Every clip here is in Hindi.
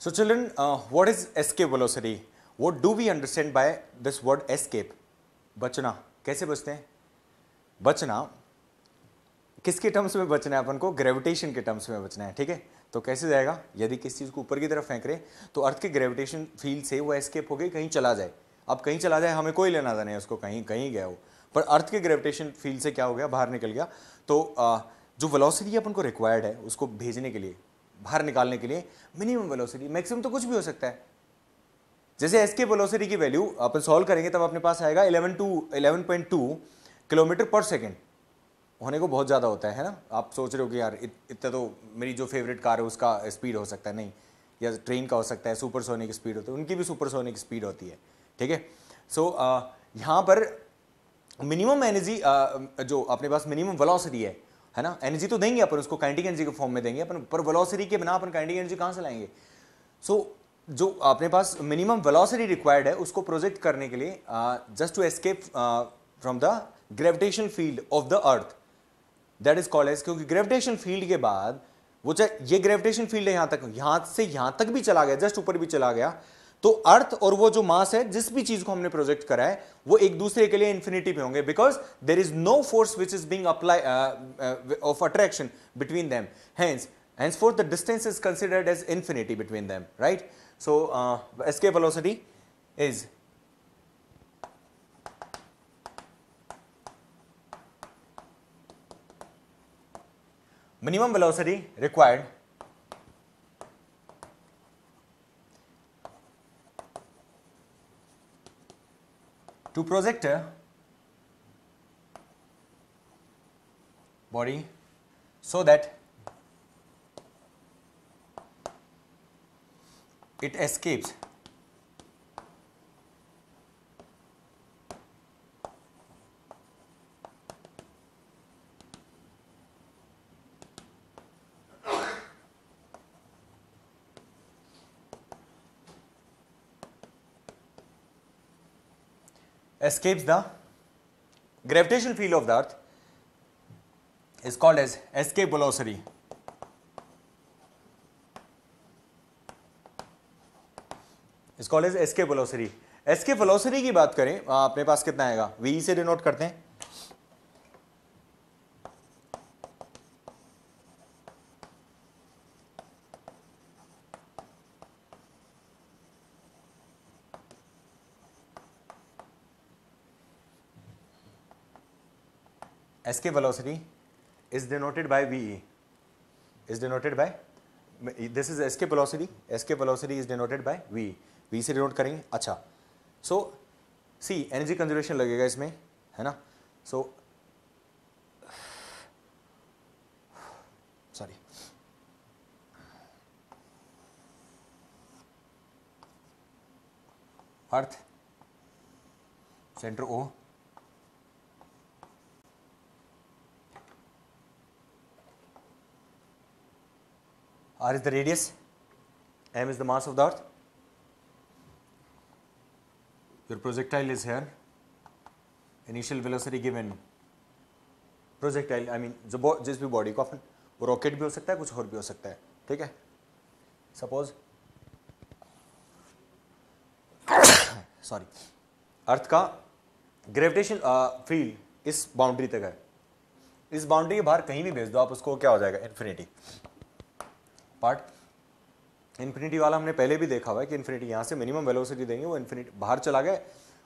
So children, what is escape velocity? What do we understand by this word escape? बचना, कैसे बचते हैं? बचना किसके टर्म्स में बचना है अपन को? ग्रेविटेशन के टर्म्स में बचना है, ठीक है? तो कैसे जाएगा? यदि किसी चीज को ऊपर की तरफ फेंक रहे तो अर्थ के ग्रेविटेशन फील्ड से वो एस्केप हो गई, कहीं चला जाए। अब कहीं चला जाए हमें कोई लेना देना है उसको, कहीं कहीं गया हो, पर अर्थ के ग्रेविटेशन फील्ड से क्या हो गया? बाहर निकल गया। तो जो वेलोसिटी अपन को रिक्वायर्ड है उसको भेजने के लिए, बाहर निकालने के लिए, मिनिमम वेलोसिटी, मैक्सिमम तो कुछ भी हो सकता है। जैसे एस्केप वेलोसिटी की वैल्यू अपन सॉल्व करेंगे तब अपने पास आएगा 11.2 किलोमीटर पर सेकेंड। होने को बहुत ज़्यादा होता है ना? आप सोच रहे हो कि यार इतना तो मेरी जो फेवरेट कार है उसका स्पीड हो सकता है, नहीं, या ट्रेन का हो सकता है, सुपरसोनिक स्पीड होती है, उनकी भी सुपरसोनिक स्पीड होती है, ठीक है? सो यहाँ पर मिनिमम एनर्जी जो अपने पास मिनिमम वेलोसिटी है ना, एनर्जी तो देंगे अपन उसको, काइनेटिक एनर्जी के फॉर्म में देंगे अपन, पर वेलोसिटी के बिना अपन काइनेटिक एनर्जी कहाँ से लाएंगे? सो जो अपने पास मिनिमम वेलोसिटी रिक्वायर्ड है उसको प्रोजेक्ट करने के लिए, just to escape from the gravitational field of the earth, that is called as, क्योंकि ग्रेविटेशन फील्ड के बाद वो चाहे ये ग्रेविटेशन फील्ड है यहां से यहां तक भी चला गया, जस्ट ऊपर भी चला गया, तो अर्थ और वो जो मास है, जिस भी चीज को हमने प्रोजेक्ट करा है, वो एक दूसरे के लिए इंफिनिटी पे होंगे, because there is no force which is being apply of attraction between them, henceforth the distance is considered as infinity between them, right? So escape velocity is minimum velocity required to project a body so that it escapes the gravitational field of the earth is called as escape velocity. Is called as escape velocity. escape velocity की बात करें, अपने पास कितना आएगा? v से डिनोट करते हैं। escape velocity is denoted by ve, is denoted by, this is escape velocity, escape velocity is denoted by ve, v से डिनोट करेंगे। अच्छा, सो सी एनर्जी कंजर्वेशन लगेगा इसमें, है ना? So sorry, earth centre O, R is the radius, M is the mass of the earth, your projectile is here, initial velocity given, projectile I mean जिस भी बॉडी को, अपन वो रॉकेट भी हो सकता है, कुछ और भी हो सकता है, ठीक है? सपोज सॉरी, अर्थ का ग्रेविटेशन फील्ड इस बाउंड्री तक है, इस बाउंड्री के बाहर कहीं भी भेज दो आप उसको, क्या हो जाएगा? इन्फिनिटी। पार्ट इन्फिनिटी वाला हमने पहले भी देखा हुआ है कि इन्फिनिटी यहाँ से मिनिमम वेलोसिटी देंगे, वो इन्फिनिटी बाहर चला गया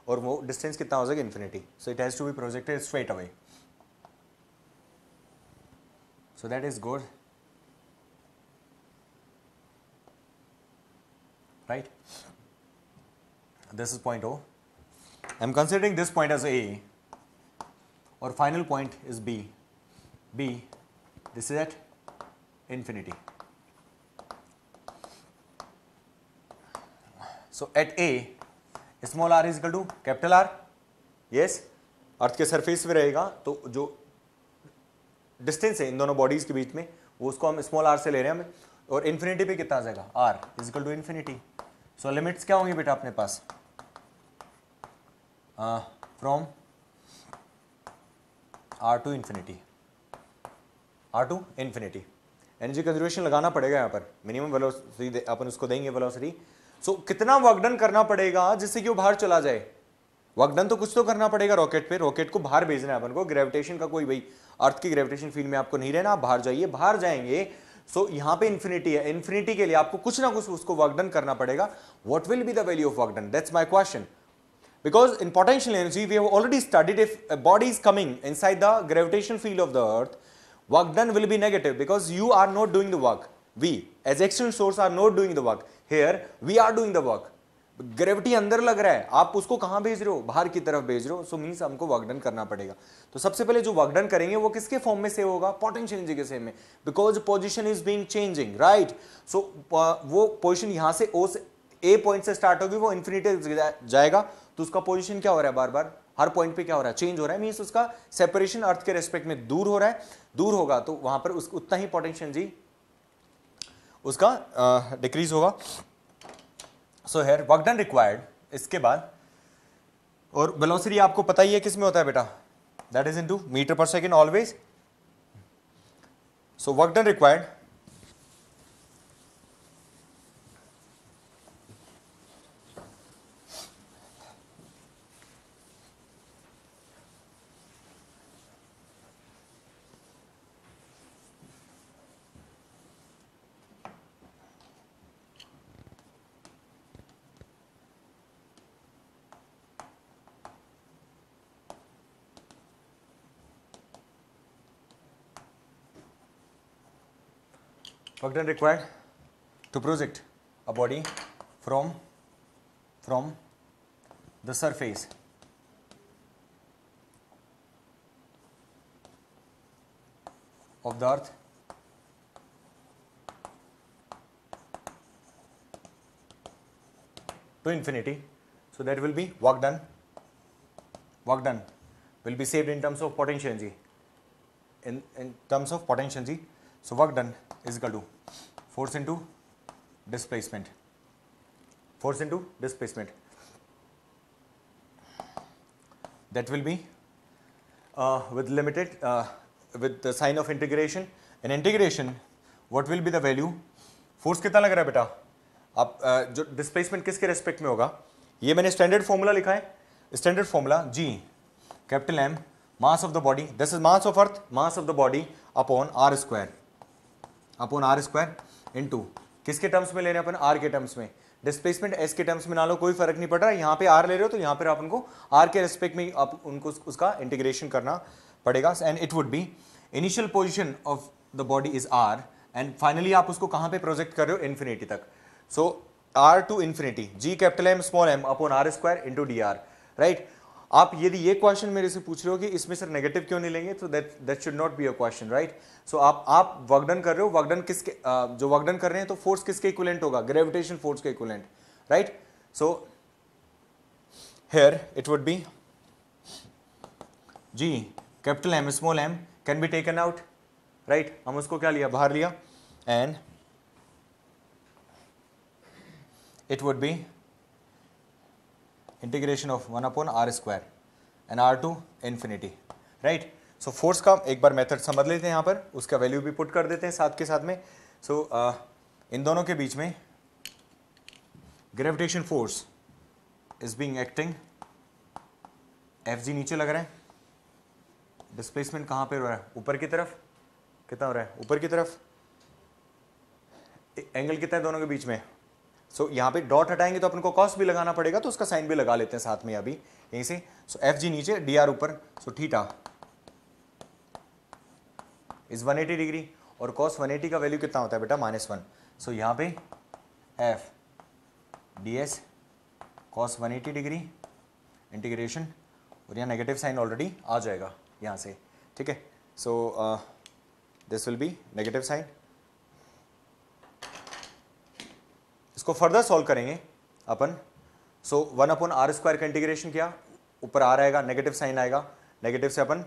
और वो डिस्टेंस कितना हो जाएगा? Infinity. So it has to be projected straight away, so that is good, right? This is point O. I am considering this point as A और final point is B. This is at infinity. So at A, small r is equal to capital R. Yes, अर्थ के सरफेस पे रहेगा, तो जो डिस्टेंस है इन दोनों बॉडीज के बीच में, वो उसको हम स्मॉल r से ले रहे हैं हमें, और इन्फिनिटी पे कितना आ जाएगा? r is equal to infinity. So limits क्या होंगी बेटा अपने पास? From r to infinity, r to infinity. Energy conservation लगाना पड़ेगा यहाँ पर, मिनिमम वेलोसिटी अपन उसको देंगे वेलोसिटी। सो कितना वर्क डन करना पड़ेगा जिससे कि वो बाहर चला जाए? वर्क डन तो कुछ तो करना पड़ेगा रॉकेट पे, रॉकेट को बाहर भेजना है अपन को, ग्रेविटेशन का कोई भाई अर्थ की ग्रेविटेशन फील्ड में आपको नहीं रहना, आप बाहर जाइए, बाहर जाएंगे। सो यहाँ पे इंफिनिटी है, इंफिनिटी के लिए आपको कुछ ना कुछ उसको वर्क डन करना पड़ेगा। What will be the value of work done? That's my question. Because in potential energy, we have already studied if a body is coming inside the gravitational field of the earth, work done will be negative because you are not doing the work. We, as external source, are not doing the work. Here, we are doing the work. Gravity अंदर लग रहा है, आप उसको कहां भेज रहे हो? बाहर की तरफ भेज रहे हो। सो मीन्स हमको वर्क डन करना पड़ेगा। तो सबसे पहले जो वर्क डन करेंगे वो किसके फॉर्म में सेव होगा? पोटेंशियल एनर्जी के सेव में, because position is being changing, right. So वो पोजीशन यहां से ओ से ए पॉइंट से स्टार्ट होगी, वो इन्फिनिटी जाएगा, तो उसका पोजीशन क्या हो रहा है? बार बार हर पॉइंट पे क्या हो रहा है? चेंज हो रहा है। मींस उसका सेपरेशन अर्थ के रेस्पेक्ट में दूर हो रहा है, दूर होगा तो वहां पर उतना ही पोटेंशियल एनर्जी उसका डिक्रीज होगा। So here work done required. इसके बाद और वेलोसिटी आपको पता ही है किस में होता है बेटा? दैट इज इनटू मीटर पर second always. So work done required work done required to project a body from the surface of the earth to infinity. So that will be work done. Work done will be saved in terms of potential energy. In terms of potential energy. So work done is equal to force into displacement. Force into displacement. That will be with limited with the sign of integration. In integration, what will be the value? Force कितना लग रहा है बेटा? अब जो डिस्प्लेसमेंट किसके रेस्पेक्ट में होगा? ये मैंने स्टैंडर्ड फॉर्मूला लिखा है, standard formula G capital M mass of the body, this is mass of earth, mass of the body upon R square into किसके टर्म्स में ले रहे हैं अपन? आर के टर्म्स में। डिस्प्लेसमेंट एस के टर्म्स में ना लो, कोई फर्क नहीं पड़ रहा है। यहाँ पे आर ले रहे हो तो यहाँ पर आप उनको आर के रेस्पेक्ट में आप उनको उसका इंटीग्रेशन करना पड़ेगा। And it would be initial position of the body is R and finally आप उसको कहाँ पे प्रोजेक्ट कर रहे हो? इन्फिनिटी तक। So R to infinity G capital M small M upon R square into D R, right. आप यदि ये क्वेश्चन मेरे से पूछ रहे हो कि इसमें सर नेगेटिव क्यों नहीं लेंगे, तो that should not be a question, right. So आप वर्क डन कर रहे हो, वर्क डन किसके जो वर्क डन कर रहे हैं तो फोर्स किसके इक्विवेलेंट होगा? ग्रेविटेशन फोर्स के equivalent, right. So here it would be G capital M small M can be taken out, right. हम उसको क्या लिया? बाहर लिया। And it would be integration of 1 upon r square and r to infinity, right। so force का एक बार मेथड समझ लेते हैं, यहाँ पर उसका वैल्यू भी पुट कर देते हैं साथ के साथ में। so इन दोनों के बीच में gravitation force is being acting, Fg नीचे लग रहा है, डिस्प्लेसमेंट कहाँ पे हो रहा है? ऊपर की तरफ। कितना हो रहा है? ऊपर की तरफ। एंगल कितना है दोनों के बीच में? सो यहाँ पे डॉट हटाएंगे तो अपन को कॉस भी लगाना पड़ेगा, तो उसका साइन भी लगा लेते हैं साथ में अभी यहीं से। सो एफ जी नीचे, डी आर ऊपर, सो थीटा इज 180 डिग्री और कॉस 180 का वैल्यू कितना होता है बेटा? -1। सो यहाँ पे F D S cos 180 degree integration, और यहाँ नेगेटिव साइन ऑलरेडी आ जाएगा यहाँ से, ठीक है। So this will be negative sign. इसको फर्दर सॉल्व करेंगे अपन। सो 1 अपॉन आर स्क्वायर का इंटीग्रेशन किया, ऊपर आर आएगा, नेगेटिव साइन आएगा, नेगेटिव से अपन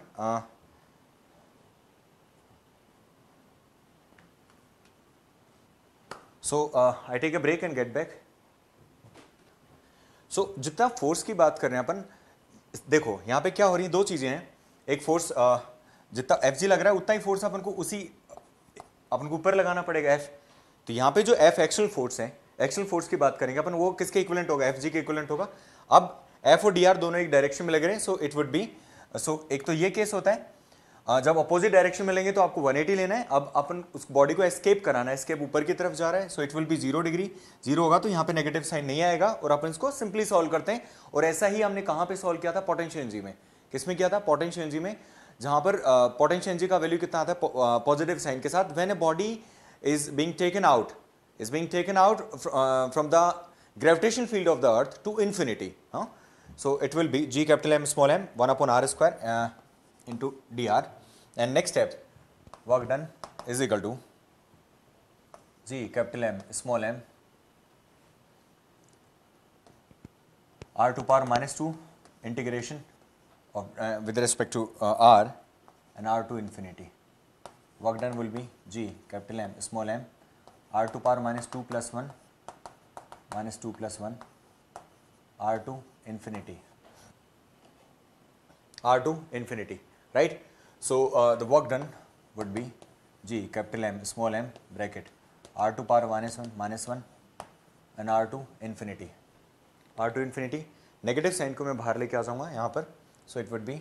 so I take a break and get back. So जितना फोर्स की बात कर रहे हैं अपन, देखो यहाँ पे क्या हो रही है, दो चीजें हैं। एक फोर्स जितना एफ जी लग रहा है उतना ही फोर्स अपन को उसी अपन को ऊपर लगाना पड़ेगा एफ। तो यहाँ पे जो एफ एक्शनल फोर्स है, एक्शनल फोर्स की बात करेंगे अपन, वो किसके इक्विवेलेंट होगा, एफ जी के इक्विवेलेंट होगा। अब एफ और डी आर दोनों एक डायरेक्शन में लग रहे हैं, सो इट वुड बी, सो एक तो ये केस होता है जब अपोजिट डायरेक्शन में लेंगे तो आपको 180 लेना है। अब अपन उस बॉडी को एस्केप कराना है, एस्केप ऊपर की तरफ जा रहा है, so it will be 0 degree, 0 होगा तो यहाँ पे नेगेटिव साइन नहीं आएगा, और अपन इसको सिंपली सॉल्व करते हैं। और ऐसा ही हमने कहाँ पे सॉल्व किया था, पोटेंशियल एनर्जी में। किसमें किया था, पोटेंशियल एनर्जी में, जहां पर पोटेंशियल एनर्जी का वैल्यू कितना आता है पॉजिटिव साइन के साथ, when a body is being taken out from the gravitation field of the earth to infinity. So it will be G capital M small m 1 upon R square into dr, and next step, work done is equal to G capital M small m R to power minus 2 integration of with respect to R and R to infinity. Work done will be G capital M small m R to power minus 2 plus 1 R to infinity, R to infinity, right? So the work done would be G capital M small m bracket R to power minus 1 and R to infinity. R to infinity, negative sign को मैं बाहर लेके आ जाऊंगा यहाँ पर, so it would be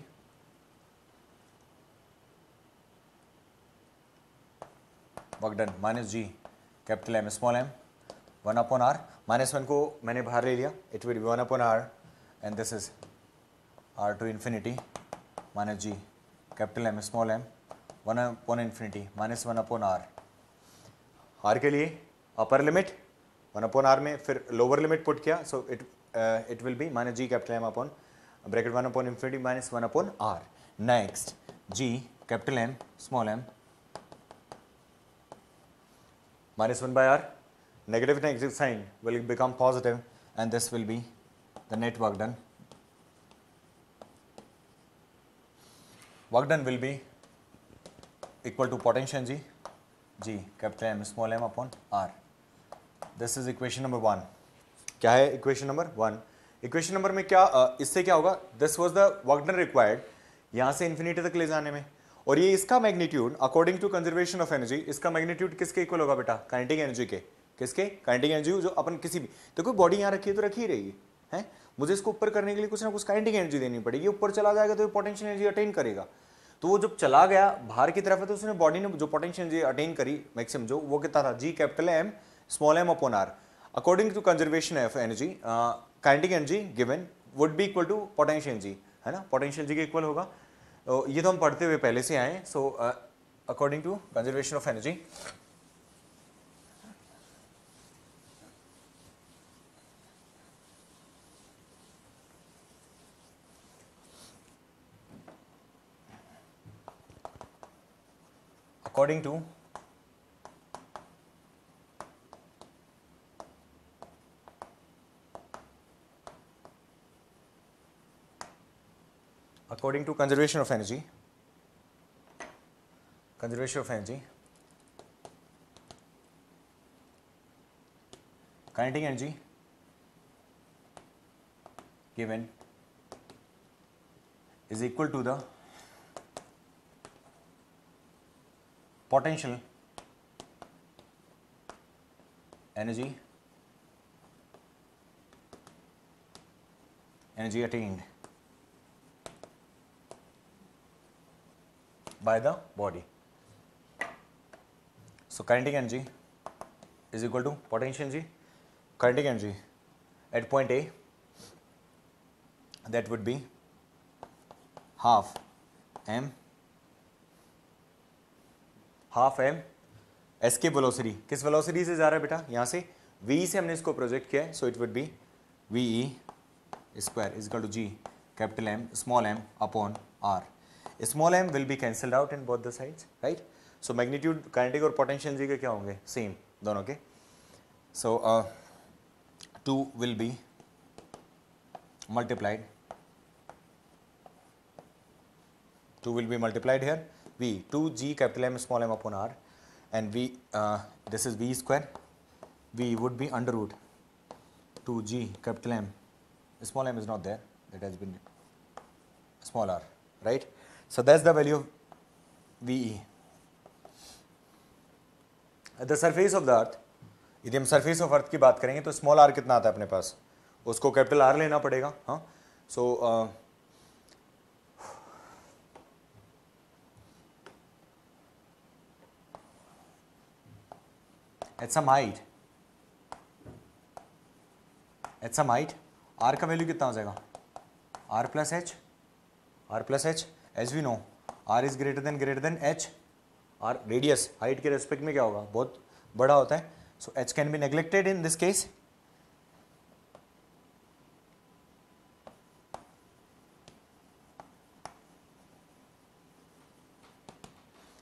work done minus G capital M small m 1 upon R, minus 1 को मैंने बाहर ले लिया, it would be 1 upon R, and this is R to infinity minus G capital M small m 1 upon infinity minus 1 upon R. R के लिए अपर लिमिट 1 upon R में, फिर लोअर लिमिट पुट किया, so it will be minus G capital M upon bracket 1 upon infinity minus 1 upon R. Next G capital M small m minus 1 by R, negative sign will become positive, and this will be the net work done. Work done will be equal to potential energy G capital M small m upon R. This is equation number 1. क्या है इक्वेशन नंबर 1? इक्वेशन नंबर में क्या इससे क्या होगा, this was the work done required यहाँ से इन्फिनिटी तक ले जाने में, और ये इसका magnitude according to conservation of energy, इसका मैग्नीट्यूड किसके इक्वल होगा बेटा, काइनेटिक एनर्जी के। किसके, काइनेटिक एनर्जी, जो अपन किसी भी, तो कोई बॉडी यहाँ रखी है तो रखी ही रहेगी है, मुझे इसको ऊपर करने के लिए कुछ ना कुछ काइनेटिक एनर्जी देनी पड़ेगी, ऊपर चला जाएगा तो पोटेंशियल एनर्जी अटेन करेगा। तो वो जब चला गया बाहर की तरफ है तो उसने बॉडी ने जो पोटेंशियल एनर्जी अटेन करी मैक्सिमम, जो वो कितना था, G capital M small M upon R, according to conservation of energy kinetic energy given would be equal to potential energy, है ना, पोटेंशियल एनर्जी के इक्वल होगा। ये तो हम पढ़ते हुए पहले से आए, so according to conservation of energy according to conservation of energy, kinetic energy given is equal to the potential energy attained by the body. So kinetic energy is equal to potential energy, kinetic energy at point A, that would be half m escape velocity, किस वेलोसिटी से जा रहा है बेटा, यहाँ से v से हमने इसको प्रोजेक्ट किया है, so it would be ve square is equal to g capital M small m upon r. Small m will be cancelled out in both the sides, right. So magnitude kinetic और पोटेंशियल एनर्जी के क्या होंगे, सेम दोनों के. So 2 will be multiplied, 2 will be multiplied here, v 2g capital M small m upon r, and v this is v square, v would be under root 2g capital M, small m is not there, that has been small r, right. So that's the value of ve. The surface of the अर्थ, यदि हम सरफेस ऑफ अर्थ की बात करेंगे तो स्मॉल आर कितना आता है अपने पास, उसको कैपिटल आर लेना पड़ेगा. हाँ, so at some height, R का वैल्यू कितना हो जाएगा, R plus H, as we know R is greater than H. R radius height के रेस्पेक्ट में क्या होगा, बहुत बड़ा होता है. So H can be neglected in this case.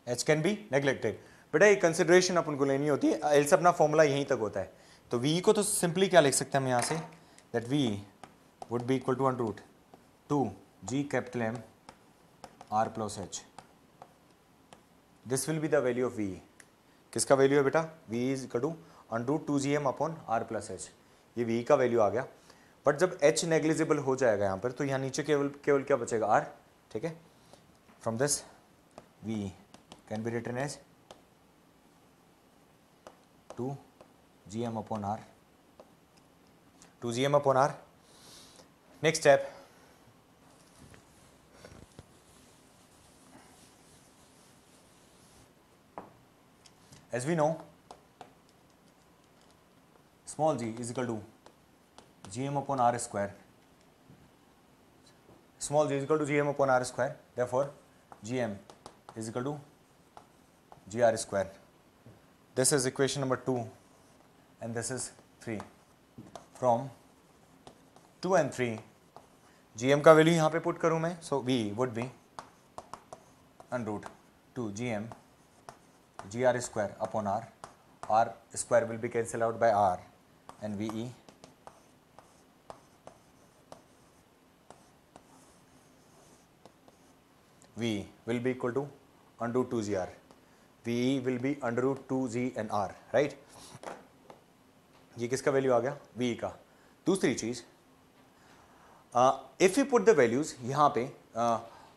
H can be neglected. बेटा ये कंसिडरेशन अपन को लेनी होती है, एल्स अपना फॉर्मूला यहीं तक होता है. तो वी को तो सिंपली क्या लिख सकते हैं हम यहाँ से, that V would be equal to under root 2 G capital M R plus H. This will be the value of V. किसका वैल्यू है बेटा, V is equal to under root 2 G M upon R plus H. ये वी का वैल्यू आ गया. बट जब एच नेग्लिजिबल हो जाएगा यहाँ पर, तो यहाँ नीचे केवल क्या बचेगा, आर. ठीक है, from this we can be written as 2 gm upon r. 2 gm upon r. Next step, as we know small g is equal to gm upon r square. Small g is equal to gm upon r square. Therefore gm is equal to gr square. This is equation number 2 and this is 3. From 2 and 3 gm का वैल्यू यहाँ पे पुट करूँ मैं, so v would be under root 2 gm gr square upon r. R square will be cancelled out by r and ve v will be equal to under root 2 gr. ve will be under root 2 g and r, right? ये किसका वैल्यू आ गया, v का. दूसरी चीज, if you put the values यहाँ पे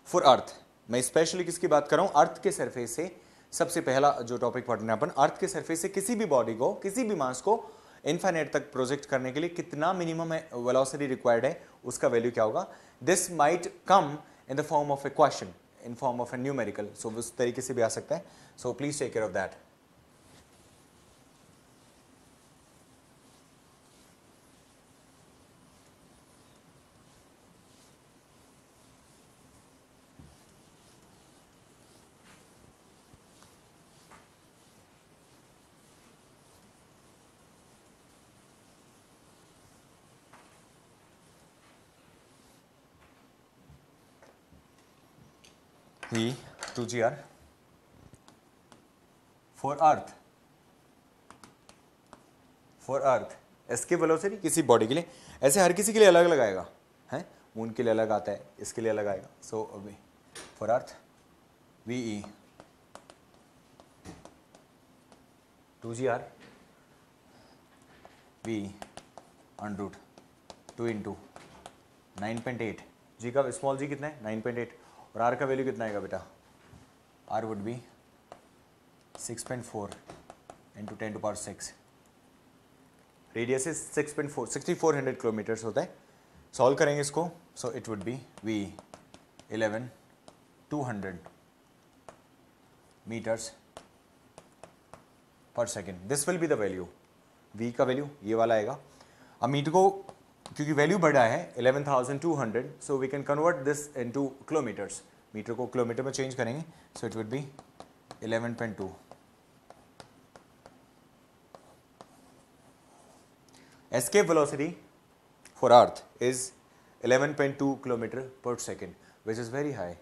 फॉर अर्थ, मैं स्पेशली किसकी बात कर रहा हूँ, अर्थ के सरफेस से. सबसे पहला जो टॉपिक पढ़ना है अपन, अर्थ के सरफेस से किसी भी बॉडी को, किसी भी मास को इनफाइनाइट तक प्रोजेक्ट करने के लिए कितना मिनिमम वेलोसिटी रिक्वायर्ड है, उसका वैल्यू क्या होगा. This might come in the form of a question, in form of a numerical. So उस तरीके से भी आ सकता है. So please take care of that. V 2gr for earth escape velocity किसी बॉडी के लिए, ऐसे हर किसी के लिए अलग अलग आएगा, है मून के लिए अलग आता है, इसके लिए अलग आएगा. So for earth VE 2gr V under root 2 into 9.8. G का स्मॉल जी कितना है, 9.8. और आर का वैल्यू कितना आएगा बेटा, R would be 6.4 into 10 to power 6. Radius is 6.4, 6400 kilometres होता है. सॉल्व करेंगे इसको, so it would be V 11,200 metres पर second. This will be the value, V का वैल्यू ये वाला आएगा. अब मीटर को क्योंकि वैल्यू बढ़ा है 11,200, so we can convert this into kilometres. Metre को किलोमीटर में चेंज करेंगे, so it would be 11.2. Escape velocity for earth is 11.2 kilometre पर second, which is very high.